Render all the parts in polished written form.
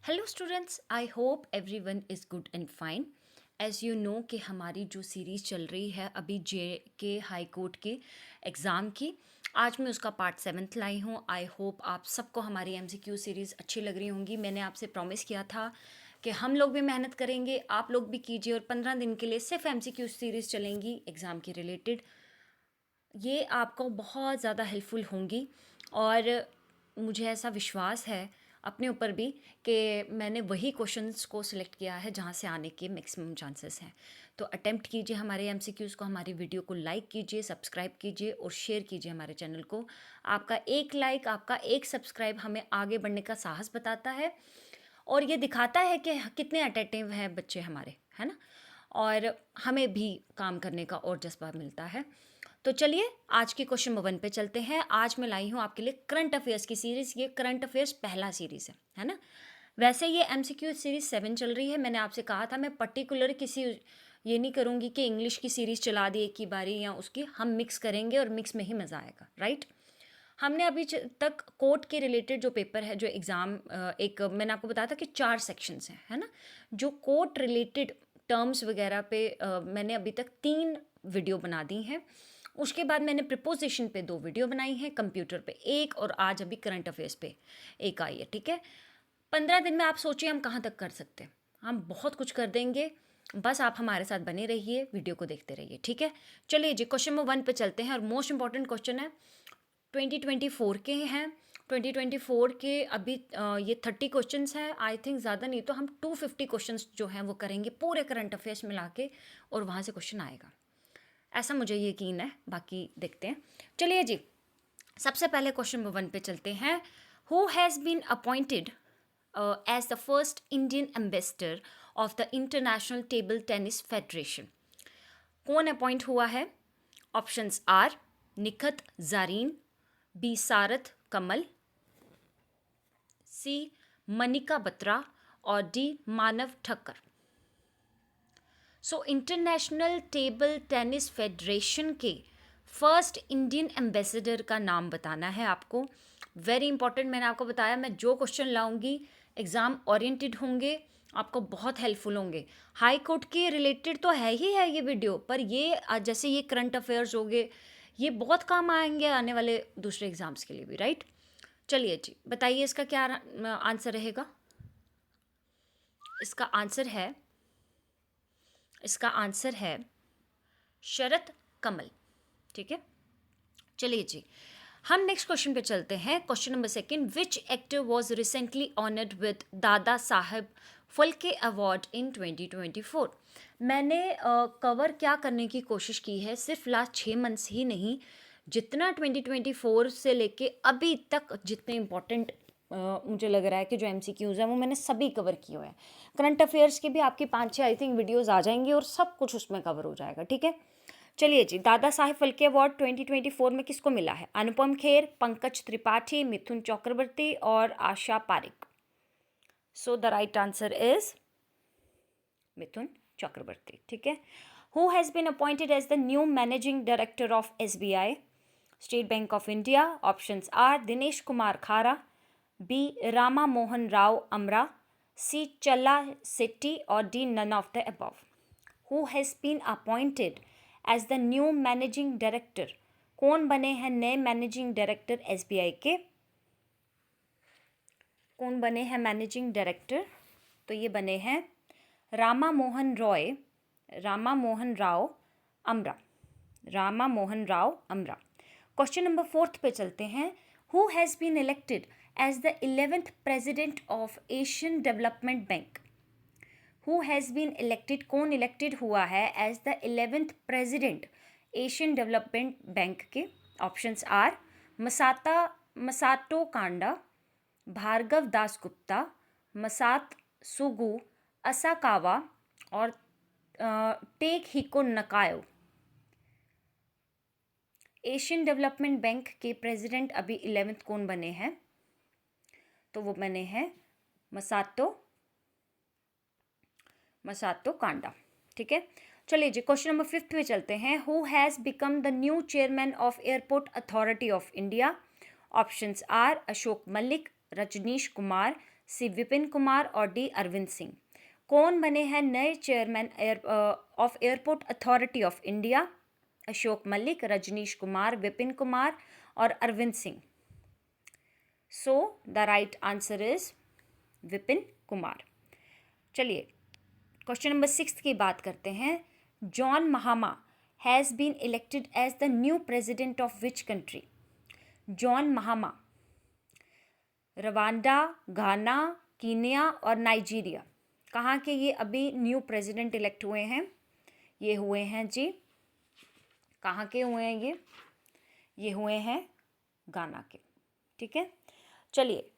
Hello students, I hope everyone is good and fine. As you know कि हमारी जो series चल रही है अभी जे के हाई कोर्ट के एग्ज़ाम की, आज मैं उसका पार्ट 7 लाई हूँ। आई होप आप सबको हमारी एमसीक्यू सीरीज़ अच्छी लग रही होंगी। मैंने आपसे प्रॉमिस किया था कि हम लोग भी मेहनत करेंगे, आप लोग भी कीजिए, और 15 दिन के लिए सिर्फ एमसीक्यू सीरीज़ चलेंगी एग्ज़ाम के रिलेटेड। ये आपको बहुत ज़्यादा हेल्पफुल होंगी और मुझे ऐसा विश्वास है अपने ऊपर भी कि मैंने वही क्वेश्चंस को सिलेक्ट किया है जहाँ से आने के मैक्सिमम चांसेस हैं। तो अटेम्प्ट कीजिए हमारे एमसीक्यूज़ को, हमारी वीडियो को लाइक कीजिए, सब्सक्राइब कीजिए और शेयर कीजिए हमारे चैनल को। आपका एक लाइक, आपका एक सब्सक्राइब हमें आगे बढ़ने का साहस बताता है और ये दिखाता है कि कितने अटेंटिव हैं बच्चे हमारे, है ना। और हमें भी काम करने का और जज्बा मिलता है। तो चलिए आज के क्वेश्चन नंबर 1 पे चलते हैं। आज मैं लाई हूँ आपके लिए करंट अफेयर्स की सीरीज़। ये करंट अफेयर्स पहला सीरीज़ है ना। वैसे ये एमसीक्यू सीरीज़ 7 चल रही है। मैंने आपसे कहा था मैं पर्टिकुलर किसी ये नहीं करूँगी कि इंग्लिश की सीरीज़ चला दी एक ही बारी, या उसकी हम मिक्स करेंगे और मिक्स में ही मज़ा आएगा, राइट। हमने अभी तक कोर्ट के रिलेटेड जो पेपर है, जो एग्ज़ाम, एक मैंने आपको बताया था कि 4 सेक्शंस हैं, है ना। जो कोर्ट रिलेटेड टर्म्स वगैरह पे मैंने अभी तक 3 वीडियो बना दी हैं। उसके बाद मैंने प्रिपोजिशन पे 2 वीडियो बनाई हैं, कंप्यूटर पे 1, और आज अभी करंट अफेयर्स पे 1 आई है, ठीक है। 15 दिन में आप सोचिए हम कहाँ तक कर सकते हैं। हम बहुत कुछ कर देंगे, बस आप हमारे साथ बने रहिए, वीडियो को देखते रहिए, ठीक है। चलिए जी क्वेश्चन नंबर 1 पे चलते हैं और मोस्ट इंपॉर्टेंट क्वेश्चन है, 2024 के हैं। 2024 के अभी ये 30 क्वेश्चंस हैं, आई थिंक ज़्यादा नहीं तो हम 250 क्वेश्चंस जो हैं वो करेंगे पूरे करंट अफेयर्स मिला के, और वहाँ से क्वेश्चन आएगा, ऐसा मुझे यकीन है। बाकी देखते हैं। चलिए जी, सबसे पहले क्वेश्चन नंबर 1 पे चलते हैं। Who has been appointed as the first Indian ambassador of the international table tennis federation? कौन अपॉइंट हुआ है? Options are Nikhat Zareen, B Sharath Kamal, C Manika Batra और D Manav Thakkar. So international table tennis federation के फर्स्ट इंडियन एम्बेसडर का नाम बताना है आपको। वेरी इंपॉर्टेंट, मैंने आपको बताया मैं जो क्वेश्चन लाऊंगी एग्ज़ाम ओरिएंटेड होंगे, आपको बहुत हेल्पफुल होंगे। हाई कोर्ट के रिलेटेड तो है ही है ये वीडियो, पर ये जैसे ये करंट अफेयर्स हो गए, ये बहुत काम आएंगे आने वाले दूसरे एग्ज़ाम्स के लिए भी, राइट। चलिए जी, बताइए इसका क्या आंसर रहेगा। इसका आंसर है, इसका आंसर है शरत कमल, ठीक है। चलिए जी, हम नेक्स्ट क्वेश्चन पे चलते हैं। Question number 2, which actor was recently honoured with Dada Saheb Phalke award in 2024? मैंने कवर क्या करने की कोशिश की है, सिर्फ लास्ट 6 मंथ्स ही नहीं, जितना 2024 से लेके अभी तक जितने इंपॉर्टेंट मुझे लग रहा है कि जो एमसीक्यूज़ हैं वो मैंने सभी कवर किए हुए हैं। करंट अफेयर्स की भी आपकी 5-6 आई थिंक वीडियोज़ आ जाएंगी और सब कुछ उसमें कवर हो जाएगा, ठीक है। चलिए जी, दादा साहेब फाल्के अवार्ड 2024 में किसको मिला है? अनुपम खेर, पंकज त्रिपाठी, मिथुन चक्रवर्ती और Asha Parekh. So the right answer is Mithun Chakraborty, ठीक है। Who has been appointed as the new managing director of SBI, State Bank of India? Options are Dinesh Kumar Khara, B Rama Mohan Rao Amara, C Challa Setty और D none of the above. Who has been appointed as the new managing director? कौन बने हैं नए managing director SBI के? कौन बने हैं managing director? तो ये बने हैं रामा मोहन रॉय, रामा मोहन राव अमरा, रामा मोहन राव अमरा। क्वेश्चन नंबर 4 पे चलते हैं। Who has been elected as the 11th president of Asian Development Bank? Who has been elected, कौन इलेक्टेड हुआ है as the 11th president Asian Development Bank के? Options are Masato Kanda, Bhargav Dasgupta, Masatsugu Asakawa और Takehiko Nakao. Asian Development Bank के president अभी 11th कौन बने हैं? तो वो बने हैं मसातो कांडा, ठीक है। चलिए जी, क्वेश्चन नंबर 5 पे चलते हैं। Who has become the new chairman of Airport Authority of India? Options are Ashok Malik, Rajneesh Kumar, C Vipin Kumar और डी अरविंद सिंह। कौन बने हैं नए chairman of Airport Authority of India? Ashok Malik, Rajneesh Kumar, Vipin Kumar और Arvind Singh. So the right answer is Vipin Kumar. चलिए क्वेश्चन नंबर 6 की बात करते हैं। John Mahama has been elected as the new president of which country? John Mahama Rwanda, Ghana, Kenya और नाइजीरिया, कहाँ के ये अभी न्यू प्रेसिडेंट इलेक्ट हुए हैं? ये हुए हैं जी, कहाँ के हुए हैं ये हुए हैं घाना के। ठीक है, चलिए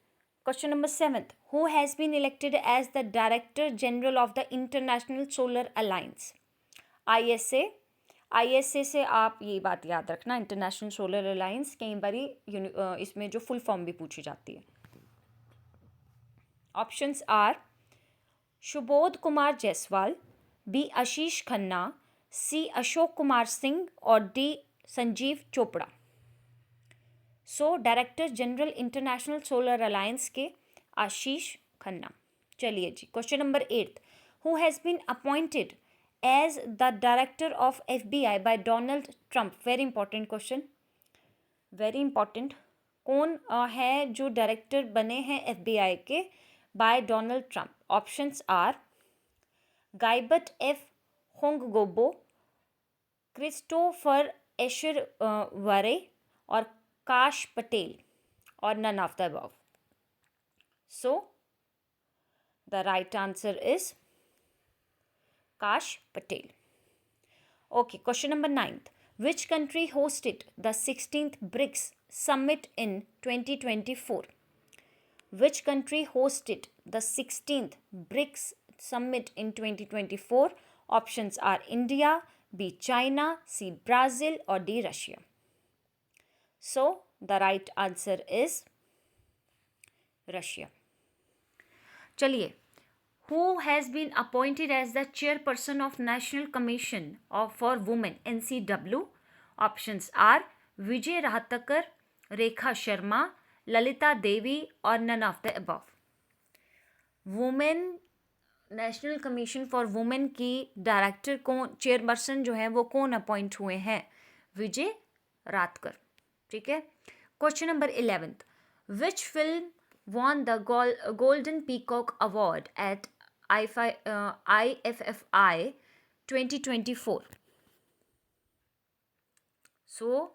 question number 7, who has been elected as the director general of the International Solar Alliance? ISA से आप ये बात याद रखना, इंटरनेशनल सोलर अलायंस, कई बारी इसमें जो फुल फॉर्म भी पूछी जाती है। Options are Subodh Kumar Jaiswal, B Ashish Khanna, C Ashok Kumar Singh और D Sanjeev Chopra. So director general International Solar Alliance के आशीष खन्ना। चलिए जी question number 8, who has been appointed as the director of FBI by Donald Trump? Very important question, very important. कौन है जो डायरेक्टर बने हैं FBI के by Donald Trump? Options are गाइबट एफ होंगगोबो, क्रिस्टोफर एशर वरे और काश पटेल और none of the above. So the right answer is Kash Patel. Okay, question number 9th. Which country hosted the 16th BRICS summit in 2024? Which country hosted the 16th BRICS summit in 2024? Options are India, B China, C Brazil or D Russia. So the right answer is Russia. चलिए, who has been appointed as the chairperson of National Commission for Women NCW? Options are Vijay Rahatakar, Rekha Sharma, Lalita Devi और none of the above. Women national commission for women की director कौन, chairperson जो है वो कौन appoint हुए हैं? विजय राहतकर। ठीक है, question number 11, which film won the Golden Peacock Award at IFFI 2024? So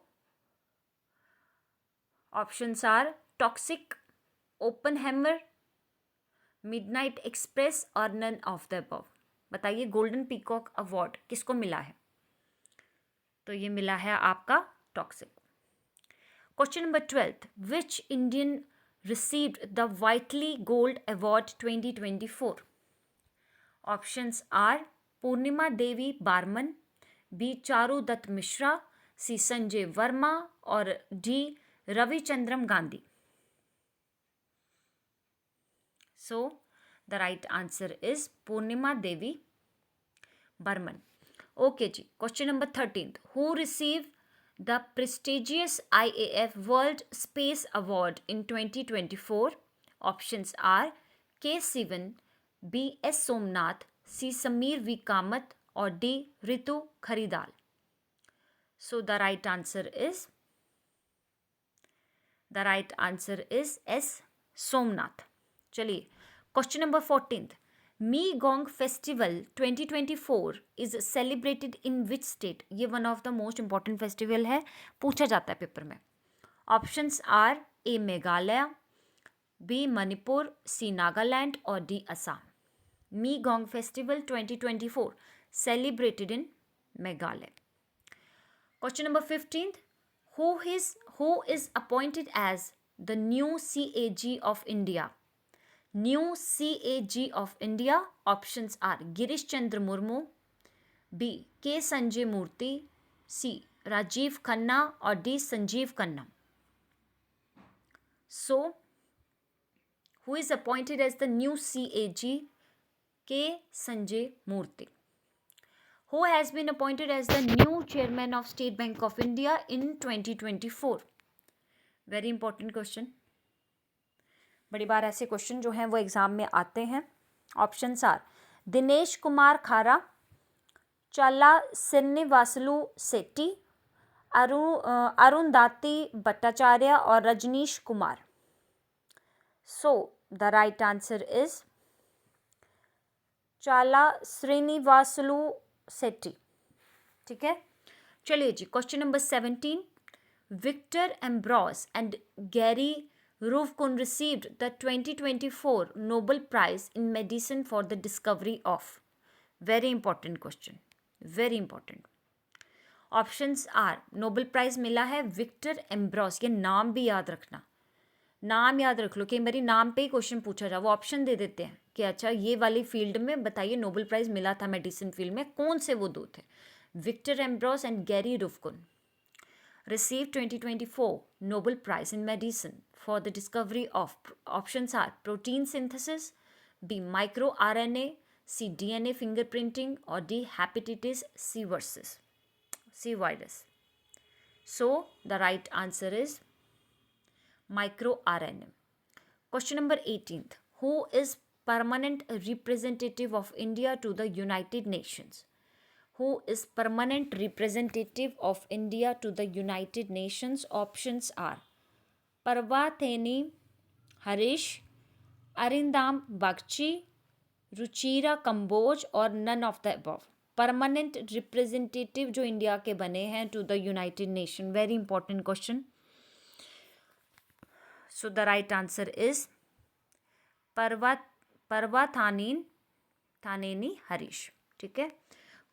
options are Toxic, Oppenheimer, Midnight Express और none of the above. बताइए गोल्डन पीकॉक अवार्ड किसको मिला है? तो ये मिला है आपका toxic. Question number 12, which Indian received the Whiteley Gold Award 2024? Options are Purnima Devi Barman, B Charu Dutt Mishra, C Sanjay Verma और D Ravichandran Gandhi. So the right answer is Purnima Devi Barman. Okay जी, question number 13, who received the prestigious IAF World Space Award in 2024? Options are K. Sivan, B. S. Somnath, C. Sameer V. Kamath or D. Ritu Kharidal. So the right answer is S. Somnath. चलिए question number 14th, Me Gong festival 2024 is celebrated in which state? ये one of the most important festival है, पूछा जाता है paper में। Options are A Meghalaya, B Manipur, C Nagaland और D Assam. Me Gong festival 2024 celebrated in Meghalaya. Question number 15th, who is appointed as the new CAG of India? New CAG of India. Options are Girish Chandra Murmu, B. K. Sanjay Murthy, C. Rajiv Khanna or D. Sanjeev Khanna. So, who is appointed as the new CAG? K. Sanjay Murthy. Who has been appointed as the new chairman of State Bank of India in 2024? Very important question. बड़ी बार ऐसे question जो हैं वो exam में आते हैं। Options are Dinesh Kumar खारा, चला श्रीनिवासलू सेट्टी, अरुंधति भट्टाचार्य और Rajneesh Kumar. So the right answer is Challa Srinivasulu Setty. ठीक है, चलिए जी, question number 17। Victor Ambros and Gary Ruvkun received the 2024 Nobel prize in medicine for the discovery of. Very important question, very important. Options are, Nobel prize मिला है Victor एम्ब्रॉस, ये नाम भी याद रखना, नाम याद रख लो, कई बार नाम पे ही क्वेश्चन पूछा जाए, वो ऑप्शन दे देते हैं कि अच्छा ये वाली फील्ड में बताइए नोबेल प्राइज मिला था मेडिसिन फील्ड में, कौन से वो दो थे। Victor Ambros and Gary Ruvkun received 2024 Nobel Prize in Medicine for the discovery of, options are protein synthesis, B microRNA, C DNA fingerprinting, or D hepatitis C virus. So the right answer is microRNA. Question number 18th. Who is permanent representative of India to the United Nations? Who is permanent representative of India to the United Nations? Options are Parvateni Harish, Arindam Bagchi, Ruchira Kamboj और none of the above. Permanent representative जो India के बने हैं to the United Nation, very important question. So the right answer is Thaneni Harish. ठीक है,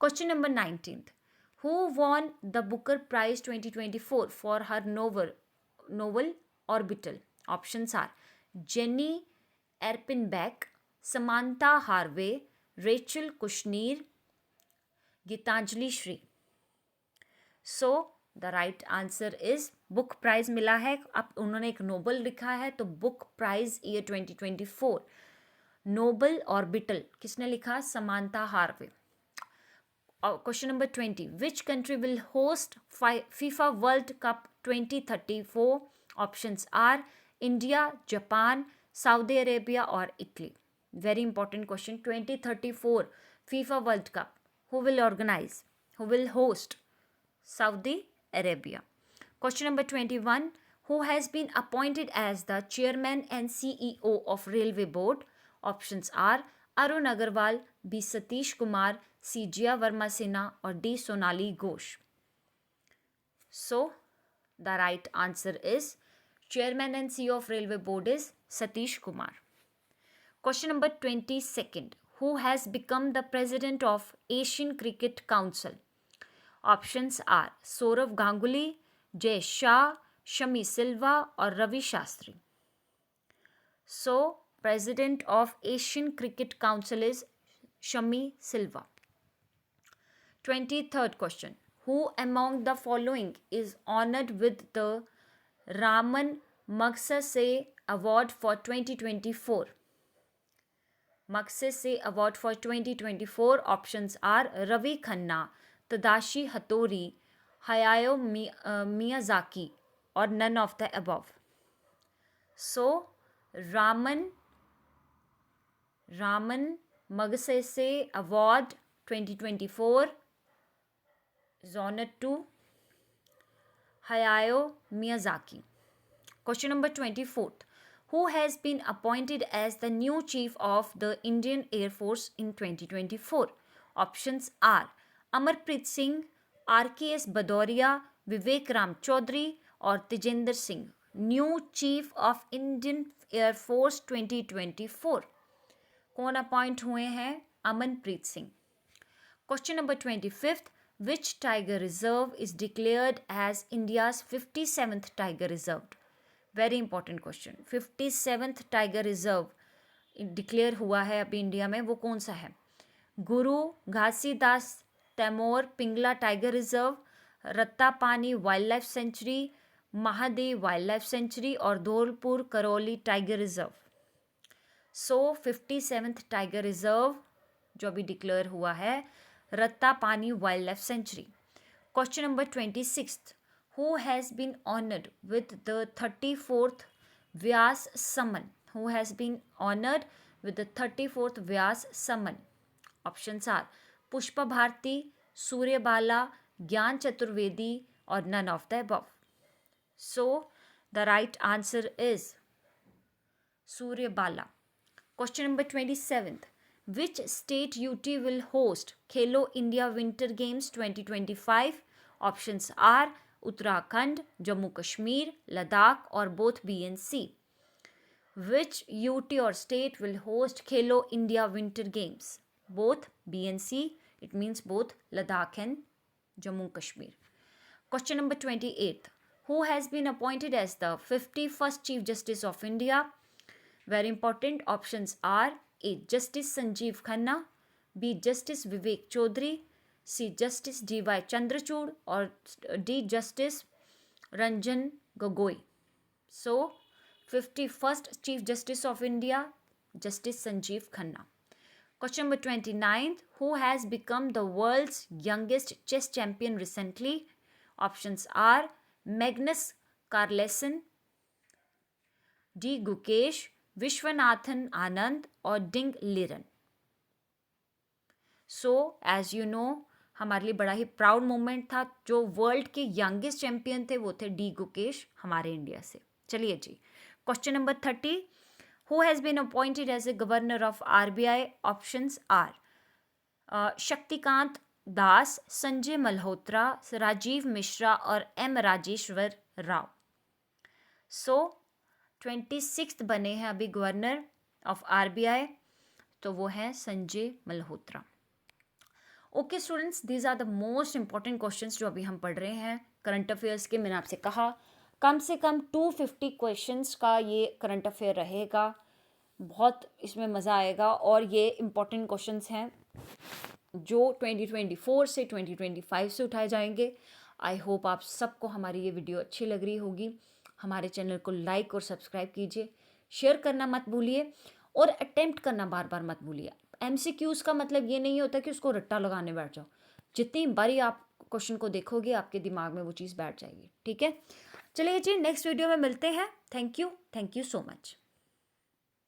question number 19th. Who won the Booker Prize 2024 for her novel Orbital? Options are Jenny Erpenbeck, Samantha Harvey, Rachel Kushner, Gitanjali Shri. So the right answer is Booker prize मिला है। अब उन्होंने एक novel लिखा है तो Booker prize year 2024 novel Orbital किसने लिखा? Samantha Harvey. Question number 20. Which country will host FIFA World Cup 2034? Options are India, Japan, Saudi Arabia or Italy. Very important question. 2034 FIFA World Cup. Who will organize? Who will host? Saudi Arabia. Question number 21. Who has been appointed as the chairman and CEO of Railway Board? Options are Arun Agarwal, B. Satish Kumar, C. Jia Verma Sinha or D. Sonali Ghosh. So the right answer is chairman and CEO of Railway Board is Satish Kumar. Question number 22nd. Who has become the president of Asian Cricket Council? Options are Sourav Ganguly, Jay Shah, Shami Silva or Ravi Shastri. So president of Asian Cricket Council is Shami Silva. 23rd question. Who among the following is honored with the Raman Magsaysay Award for 2024? Magsaysay Award for 2024. Options are Ravi Khanna, Tadashi Hattori, Hayao Miyazaki or none of the above. So Raman Magsaysay Award 2024 is honored to Hayao Miyazaki. Question number 24th. Who has been appointed as the new chief of the Indian Air Force in 2024? Options are Amarpreet Singh, RKS Bhadoria, Vivek Ram Chaudhary or Tejendra Singh. New chief of Indian Air Force 2024. कौन appoint हुए हैं? Amanpreet Singh. Question number 25th. Which tiger reserve is declared as India's 57th tiger reserve? Very important question. 57th tiger reserve declare हुआ है अभी India में, वो कौन सा है? Guru Ghasidas Tamor Pingla tiger reserve, Ratapani wildlife sanctuary, Mahadev wildlife sanctuary और Dholpur Karauli tiger reserve. So 57th tiger reserve जो अभी डिक्लेयर हुआ है Ratapani wildlife sanctuary. Question number 26th. Who has been honored with the 34th Vyas Samman? who has been honored with the 34th Vyas Samman? Options are Pushpa Bharti, Surya Bala, Gyan Chaturvedi, or none of the above. So the right answer is Surya Bala. Question number 27th. Which state UT will host Khelo India Winter Games 2025? Options are Uttarakhand, Jammu Kashmir, Ladakh, or both B and C. Which UT or state will host Khelo India Winter Games? Both B and C. It means both Ladakh and Jammu Kashmir. Question number 28. Who has been appointed as the 51st Chief Justice of India? Very important. Options are A. Justice Sanjeev Khanna, B. Justice Vivek Chaudhary, C. Justice D.Y. Chandrachud, or D. Justice Ranjan Gogoi. So, 51st Chief Justice of India, Justice Sanjeev Khanna. Question number 29. Who has become the world's youngest chess champion recently? Options are Magnus Carlsen, D. Gukesh, Vishwanathan Anand, or Ding Liren. So, as you know, हमारे लिए बड़ा ही proud moment था. जो world के youngest champion थे वो थे D Gukesh हमारे इंडिया से. चलिए जी, question number 30. Who has been appointed as a governor of RBI? Options are Shaktikanta Das, Sanjay Malhotra, Rajiv Mishra और M राजेश्वर राव. सो 26th बने हैं अभी गवर्नर ऑफ RBI, तो वो हैं Sanjay Malhotra. Okay students, these are the most important questions जो अभी हम पढ़ रहे हैं करंट अफेयर्स के. मैंने आपसे कहा कम से कम 250 क्वेश्चंस का ये करंट अफेयर रहेगा. बहुत इसमें मज़ा आएगा और ये इम्पॉर्टेंट क्वेश्चंस हैं जो 2024 से 2025 से उठाए जाएंगे. आई होप आप सबको हमारी ये वीडियो अच्छी लग रही होगी. हमारे चैनल को लाइक और सब्सक्राइब कीजिए, शेयर करना मत भूलिए और अटेम्प्ट करना बार बार मत भूलिए. MCQs का मतलब ये नहीं होता कि उसको रट्टा लगाने बैठ जाओ. जितनी बारी आप क्वेश्चन को देखोगे आपके दिमाग में वो चीज़ बैठ जाएगी. ठीक है, चलिए जी, नेक्स्ट वीडियो में मिलते हैं. Thank you so much.